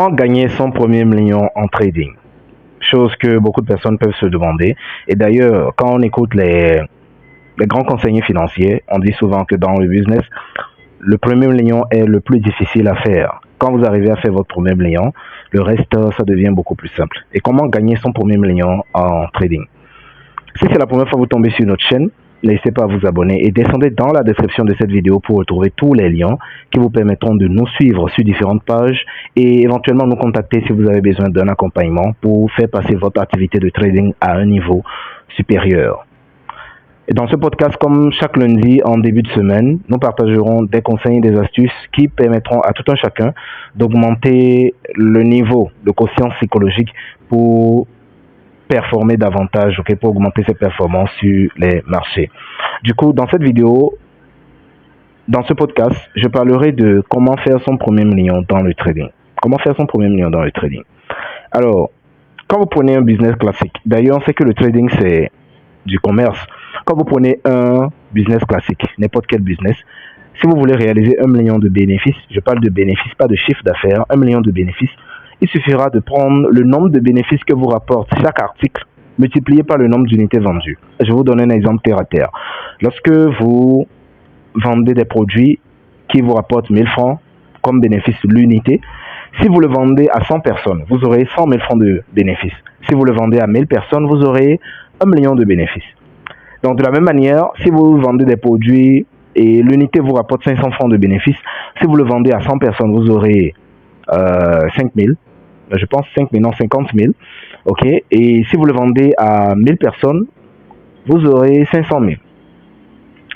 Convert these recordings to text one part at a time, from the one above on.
Comment gagner son premier million en trading? Chose que beaucoup de personnes peuvent se demander. Et d'ailleurs, quand on écoute les grands conseillers financiers, on dit souvent que dans le business, le premier million est le plus difficile à faire. Quand vous arrivez à faire votre premier million, le reste, ça devient beaucoup plus simple. Et comment gagner son premier million en trading? Si c'est la première fois que vous tombez sur notre chaîne, n'hésitez pas à vous abonner et descendez dans la description de cette vidéo pour retrouver tous les liens qui vous permettront de nous suivre sur différentes pages et éventuellement nous contacter si vous avez besoin d'un accompagnement pour faire passer votre activité de trading à un niveau supérieur. Et dans ce podcast, comme chaque lundi en début de semaine, nous partagerons des conseils et des astuces qui permettront à tout un chacun d'augmenter le niveau de conscience psychologique pour performer davantage, pour augmenter ses performances sur les marchés. Du coup, dans cette vidéo, dans ce podcast, je parlerai de comment faire son premier million dans le trading. Comment faire son premier million dans le trading. Alors, quand vous prenez un business classique, d'ailleurs, on sait que le trading, c'est du commerce. Quand vous prenez un business classique, n'importe quel business, si vous voulez réaliser 1 million de bénéfices, je parle de bénéfices, pas de chiffre d'affaires, 1 million de bénéfices, il suffira de prendre le nombre de bénéfices que vous rapporte chaque article, multiplié par le nombre d'unités vendues. Je vous donne un exemple terre à terre. Lorsque vous vendez des produits qui vous rapportent 1000 francs comme bénéfice l'unité, si vous le vendez à 100 personnes, vous aurez 100 000 francs de bénéfices. Si vous le vendez à 1000 personnes, vous aurez 1 million de bénéfices. Donc de la même manière, si vous vendez des produits et l'unité vous rapporte 500 francs de bénéfices, si vous le vendez à 100 personnes, vous aurez 5 000. Je pense 5 000, non 50 000. Ok. Et si vous le vendez à 1000 personnes, vous aurez 500 000.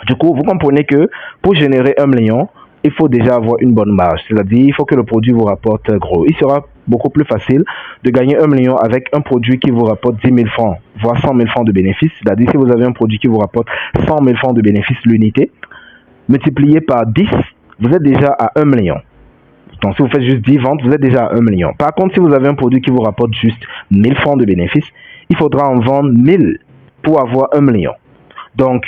Du coup, vous comprenez que pour générer 1 million, il faut déjà avoir une bonne marge. C'est-à-dire, il faut que le produit vous rapporte gros. Il sera beaucoup plus facile de gagner 1 million avec un produit qui vous rapporte 10 000 francs, voire 100 000 francs de bénéfices. C'est-à-dire, si vous avez un produit qui vous rapporte 100 000 francs de bénéfices l'unité, multiplié par 10, vous êtes déjà à 1 million. Donc, si vous faites juste 10 ventes, vous êtes déjà à 1 million. Par contre, si vous avez un produit qui vous rapporte juste 1000 francs de bénéfices, il faudra en vendre 1000 pour avoir 1 million. Donc,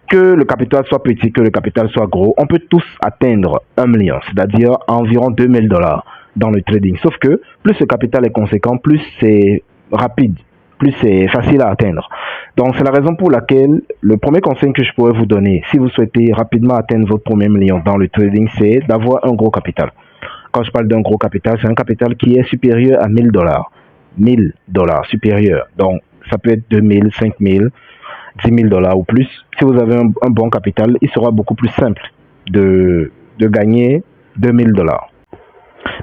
que le capital soit petit, que le capital soit gros, on peut tous atteindre 1 million, c'est-à-dire environ 2000 dollars dans le trading. Sauf que plus ce capital est conséquent, plus c'est rapide, plus c'est facile à atteindre. Donc, c'est la raison pour laquelle le premier conseil que je pourrais vous donner, si vous souhaitez rapidement atteindre votre premier million dans le trading, c'est d'avoir un gros capital. Quand je parle d'un gros capital, c'est un capital qui est supérieur à 1000 dollars. 1000 dollars supérieur. Donc, ça peut être 2000, 5000, 10 000 dollars ou plus. Si vous avez un bon capital, il sera beaucoup plus simple de gagner 2000 dollars.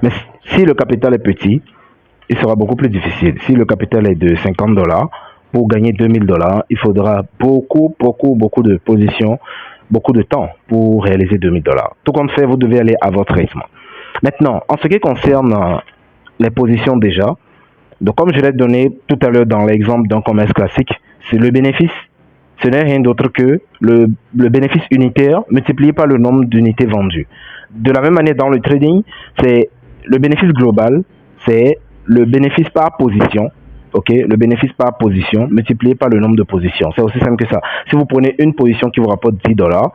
Mais si le capital est petit, il sera beaucoup plus difficile. Si le capital est de 50 dollars, pour gagner 2000 dollars, il faudra beaucoup de positions, beaucoup de temps pour réaliser 2000 dollars. Tout compte fait, vous devez aller à votre rythme. Maintenant, en ce qui concerne les positions déjà, donc comme je l'ai donné tout à l'heure dans l'exemple d'un commerce classique, c'est le bénéfice. Ce n'est rien d'autre que le bénéfice unitaire multiplié par le nombre d'unités vendues. De la même manière, dans le trading, c'est le bénéfice global, c'est le bénéfice par position, le bénéfice par position multiplié par le nombre de positions. C'est aussi simple que ça. Si vous prenez une position qui vous rapporte 10 dollars,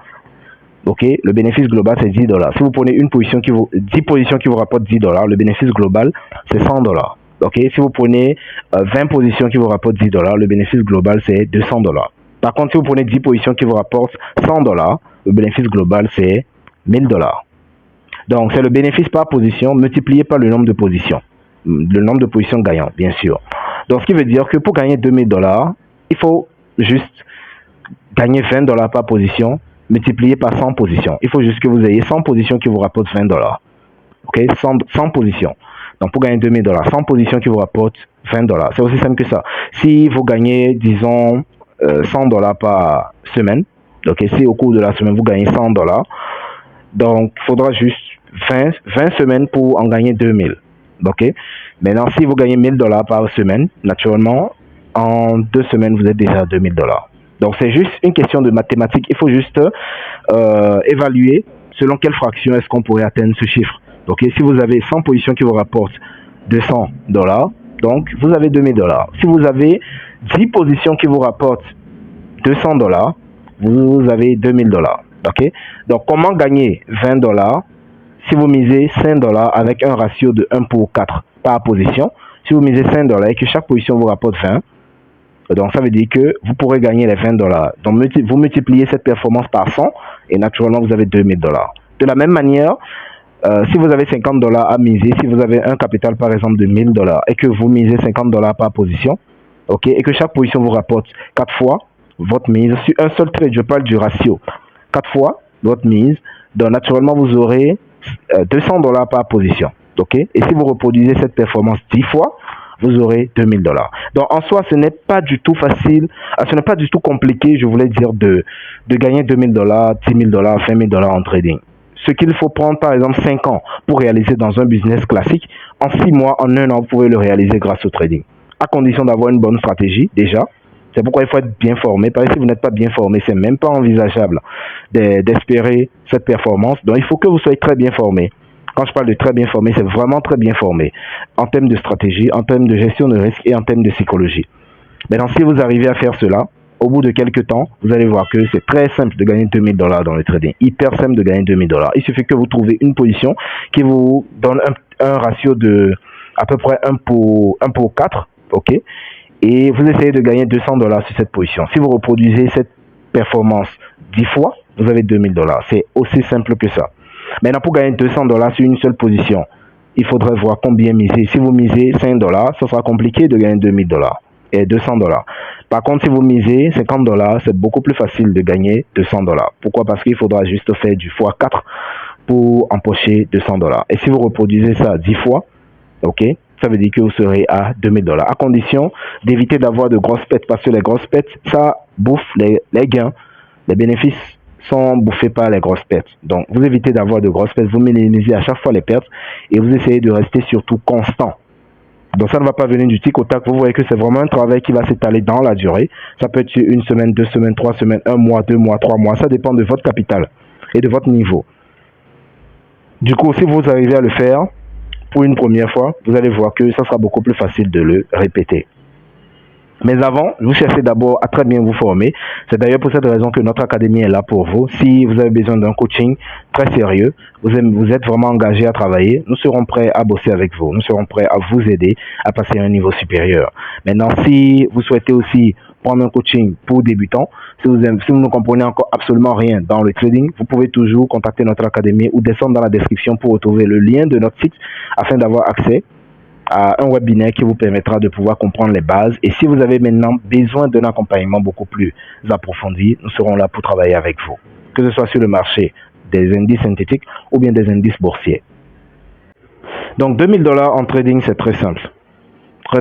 le bénéfice global c'est 10 dollars. Si vous prenez 10 positions qui vous rapportent 10 dollars, le bénéfice global c'est 100 dollars. Si vous prenez 20 positions qui vous rapportent 10 dollars, le bénéfice global c'est 200 dollars. Par contre, si vous prenez 10 positions qui vous rapportent 100 dollars, le bénéfice global c'est 1000 dollars. Donc, c'est le bénéfice par position multiplié par le nombre de positions. Le nombre de positions gagnantes, bien sûr. Donc, ce qui veut dire que pour gagner 2000 dollars, il faut juste gagner 20 dollars par position multiplié par 100 positions. Il faut juste que vous ayez 100 positions qui vous rapportent 20 dollars. 100 positions. Donc, pour gagner 2000 dollars, 100 positions qui vous rapportent 20 dollars. C'est aussi simple que ça. Si vous gagnez, disons, 100 dollars par semaine, si au cours de la semaine, vous gagnez 100 dollars, donc, il faudra juste 20 semaines pour en gagner 2000. Maintenant, si vous gagnez 1000 dollars par semaine, naturellement, en 2 semaines, vous êtes déjà à 2000 dollars. Donc, c'est juste une question de mathématiques. Il faut juste évaluer selon quelle fraction est-ce qu'on pourrait atteindre ce chiffre. Si vous avez 100 positions qui vous rapportent 200 dollars, donc vous avez 2000 dollars. Si vous avez 10 positions qui vous rapportent 200 dollars, vous avez 2000 dollars. Donc, comment gagner 20 dollars si vous misez 5 dollars avec un ratio de 1 pour 4 par position, si vous misez 5 dollars et que chaque position vous rapporte 20, donc ça veut dire que vous pourrez gagner les 20 dollars. Donc vous multipliez cette performance par 100 et naturellement vous avez 2000 dollars. De la même manière, si vous avez 50 dollars à miser, si vous avez un capital par exemple de 1000 dollars et que vous misez 50 dollars par position, ok, et que chaque position vous rapporte 4 fois votre mise sur un seul trade, je parle du ratio, 4 fois votre mise, donc naturellement vous aurez 200 dollars par position, ok, et si vous reproduisez cette performance 10 fois, vous aurez 2000 dollars. Donc en soi, ce n'est pas du tout facile, ce n'est pas du tout compliqué, je voulais dire, de gagner 2000 dollars, 10 000 dollars, 20 000 dollars en trading. Ce qu'il faut prendre, par exemple, 5 ans pour réaliser dans un business classique, en 6 mois, en 1 an, vous pouvez le réaliser grâce au trading. À condition d'avoir une bonne stratégie, déjà. C'est pourquoi il faut être bien formé. Parce que si vous n'êtes pas bien formé, c'est même pas envisageable d'espérer cette performance. Donc, il faut que vous soyez très bien formé. Quand je parle de très bien formé, c'est vraiment très bien formé en termes de stratégie, en termes de gestion de risque et en termes de psychologie. Maintenant, si vous arrivez à faire cela, au bout de quelques temps, vous allez voir que c'est très simple de gagner 2000 dollars dans le trading. Hyper simple de gagner 2000 dollars. Il suffit que vous trouvez une position qui vous donne un ratio de à peu près 1 pour 4, ok? Et vous essayez de gagner 200 dollars sur cette position. Si vous reproduisez cette performance 10 fois, vous avez 2000 dollars. C'est aussi simple que ça. Maintenant, pour gagner 200 dollars sur une seule position, il faudrait voir combien miser. Si vous misez 5 dollars, ça sera compliqué de gagner 2000 dollars et 200 dollars. Par contre, si vous misez 50 dollars, c'est beaucoup plus facile de gagner 200 dollars. Pourquoi? Parce qu'il faudra juste faire du x4 pour empocher 200 dollars. Et si vous reproduisez ça 10 fois, ok, ça veut dire que vous serez à 2000 dollars. À condition d'éviter d'avoir de grosses pertes, parce que les grosses pertes, ça bouffe les gains, les bénéfices sont bouffés par les grosses pertes. Donc, vous évitez d'avoir de grosses pertes, vous minimisez à chaque fois les pertes et vous essayez de rester surtout constant. Donc, ça ne va pas venir du tic au tac. Vous voyez que c'est vraiment un travail qui va s'étaler dans la durée. Ça peut être une semaine, 2 semaines, 3 semaines, 1 mois, 2 mois, 3 mois. Ça dépend de votre capital et de votre niveau. Du coup, si vous arrivez à le faire pour une première fois, vous allez voir que ça sera beaucoup plus facile de le répéter. Mais avant, vous cherchez d'abord à très bien vous former. C'est d'ailleurs pour cette raison que notre académie est là pour vous. Si vous avez besoin d'un coaching très sérieux, vous êtes vraiment engagé à travailler, nous serons prêts à bosser avec vous. Nous serons prêts à vous aider à passer à un niveau supérieur. Maintenant, si vous souhaitez aussi prendre un coaching pour débutants, si vous ne comprenez encore absolument rien dans le trading, vous pouvez toujours contacter notre académie ou descendre dans la description pour retrouver le lien de notre site afin d'avoir accès à un webinaire qui vous permettra de pouvoir comprendre les bases. Et si vous avez maintenant besoin d'un accompagnement beaucoup plus approfondi, nous serons là pour travailler avec vous, que ce soit sur le marché des indices synthétiques ou bien des indices boursiers. Donc 2000 dollars en trading, c'est très simple.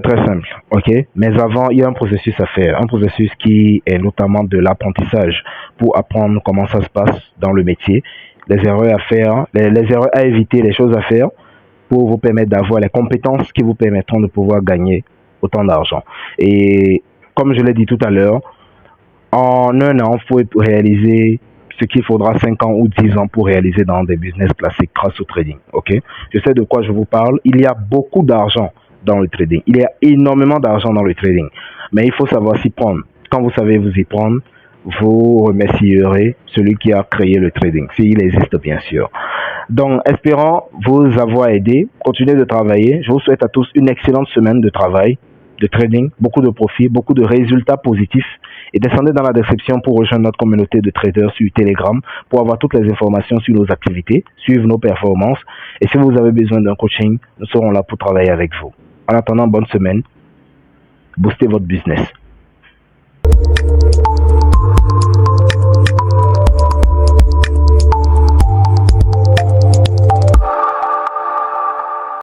Très simple, ok? Mais avant, il y a un processus à faire, un processus qui est notamment de l'apprentissage pour apprendre comment ça se passe dans le métier, les erreurs à faire, les erreurs à éviter, les choses à faire, pour vous permettre d'avoir les compétences qui vous permettront de pouvoir gagner autant d'argent. Et comme je l'ai dit tout à l'heure, en 1 an, vous pouvez réaliser ce qu'il faudra 5 ans ou 10 ans pour réaliser dans des business classiques grâce au trading. Ok? Je sais de quoi je vous parle. Il y a beaucoup d'argent dans le trading. Il y a énormément d'argent dans le trading. Mais il faut savoir s'y prendre. Quand vous savez vous y prendre, vous remercierez celui qui a créé le trading, s'il existe bien sûr. Donc, espérant vous avoir aidé, continuez de travailler. Je vous souhaite à tous une excellente semaine de travail, de trading, beaucoup de profits, beaucoup de résultats positifs. Et descendez dans la description pour rejoindre notre communauté de traders sur Telegram pour avoir toutes les informations sur nos activités, suivre nos performances. Et si vous avez besoin d'un coaching, nous serons là pour travailler avec vous. En attendant, bonne semaine. Boostez votre business.